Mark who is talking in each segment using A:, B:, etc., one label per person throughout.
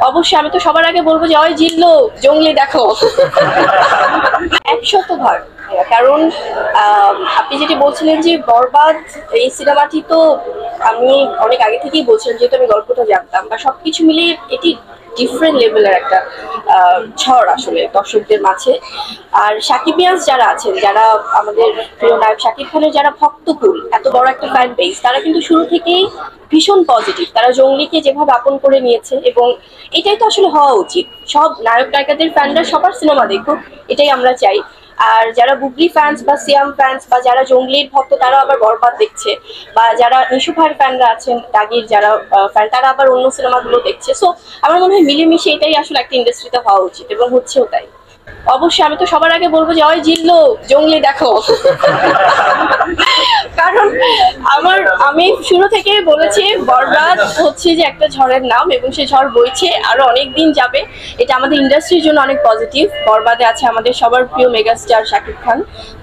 A: অবশ্যই আমি তো সবার আগে বলবো যে ওই জিল্লো জঙ্গলি দেখো 100 ভাগ। কারণ আপনি যেটি বলছিলেন যে বরবাদ এই সিনেমাটি তো আমি অনেক আগে থেকেই বলছিলাম, যেহেতু আমি গল্পটা জানতাম বা সবকিছু মিলিয়ে এটি ডিফারেন্ট লেভেলের একটা ঝড় আসলে দর্শকদের মাঝে। আর সাকিবিয়ান্স যারা আছেন, যারা আমাদের প্রিয় নায়ক শাকিব খানের যারা ভক্তকুল, এত বড় একটা ফ্যান বেস, তারা কিন্তু শুরু থেকেই ভীষণ পজিটিভ। তারা জঙ্গলিকে যেভাবে আপন করে নিয়েছে, এবং এটাই তো আসলে হওয়া উচিত। সব নায়ক নায়িকাদের ফ্যানরা সবার সিনেমা দেখুক, এটাই আমরা চাই। আর যারা বুবলি ফ্যান্স বা সিয়াম ফ্যান্স বা যারা জঙ্গলির ভক্ত, তারা আবার বরবাদ দেখছে, বা যারা নিশু ভাইয়ের ফ্যানরা আছেন, দাগির যারা ফ্যান, তারা আবার অন্য সিনেমাগুলো দেখছে। সো আমার মনে হয় মিলেমিশে এটাই আসলে একটা ইন্ডাস্ট্রিতে হওয়া উচিত, এবং হচ্ছেও তাই। অবশ্যই আমি তো সবার আগে বলবো যে ওই জিল্লো জঙ্গলি দেখো কারণ আমি শুরু থেকে বলেছি বরবাদ হচ্ছে যে একটা ঝড়ের নাম, এবং সেই ঝড় বইছে আরো অনেক দিন যাবে। এটা আমাদের ইন্ডাস্ট্রির জন্য অনেক পজিটিভ। বরবাদে আছে আমাদের সবার প্রিয় মেগাস্টার শাকিব খান,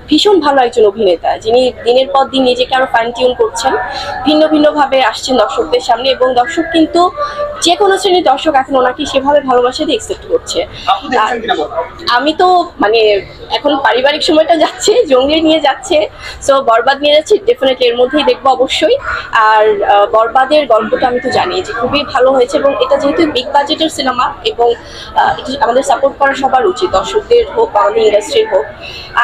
A: ভীষণ ভালো একজন অভিনেতা, যিনি দিনের পর দিন নিজেকে আরো ফাইন টিউন করছেন, ভিন্ন ভিন্ন ভাবে আসছেন দর্শকদের সামনে, এবং দর্শক কিন্তু যে কোনো শ্রেণীর দর্শক এখন ওনাকে সেভাবে ভালোবাসা দিয়ে একসেপ্ট করছে। আমি তো মানে এখন পারিবারিক সময়টা যাচ্ছে, জঙ্গলি নিয়ে যাচ্ছে, সো বরবাদ নিয়ে যাচ্ছে, ডেফিনেটলি এর মধ্যেই দেখবো অবশ্যই। আর বরবাদের গল্পটা আমি তো জানি যে খুবই ভালো হয়েছে, এবং এটা যেহেতু বিগ বাজেটের সিনেমা, এবং আমাদের সাপোর্ট করা সবার উচিত, দর্শকদের হোক বা আমাদের ইন্ডাস্ট্রির হোক।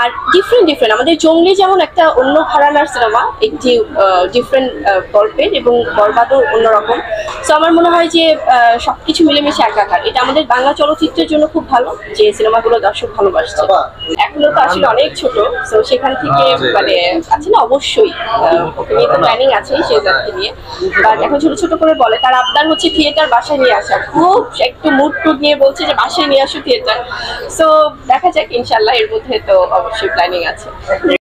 A: আর ডিফারেন্ট আমাদের জঙ্গলি যেমন একটা অন্য ঘরানার সিনেমা, একটি ডিফারেন্ট গল্পের, এবং বরবাদও অন্যরকম। সো আমার মনে হয় যে সবকিছু মিলেমিশে একাকার। এটা আমাদের বাংলা চলচ্চিত্রের জন্য খুব ভালো যে সিনেমাগুলো দর্শক ভালোবাসছে। এখনো তো আসলে অনেক ছোট, তো সেখান থেকে মানে আছে না, অবশ্যই ওকে নিয়ে তো প্ল্যানিং আছে শেহজাদকে নিয়ে, বাট এখন ছোট ছোট করে বলে। তার আবদার হচ্ছে থিয়েটার বাসায় নিয়ে আসা, খুব একটু মুড টুড নিয়ে বলছে যে বাসায় নিয়ে আসো থিয়েটার। সো দেখা যাক, ইনশাল্লাহ এর মধ্যে তো অবশ্যই প্ল্যানিং আছে।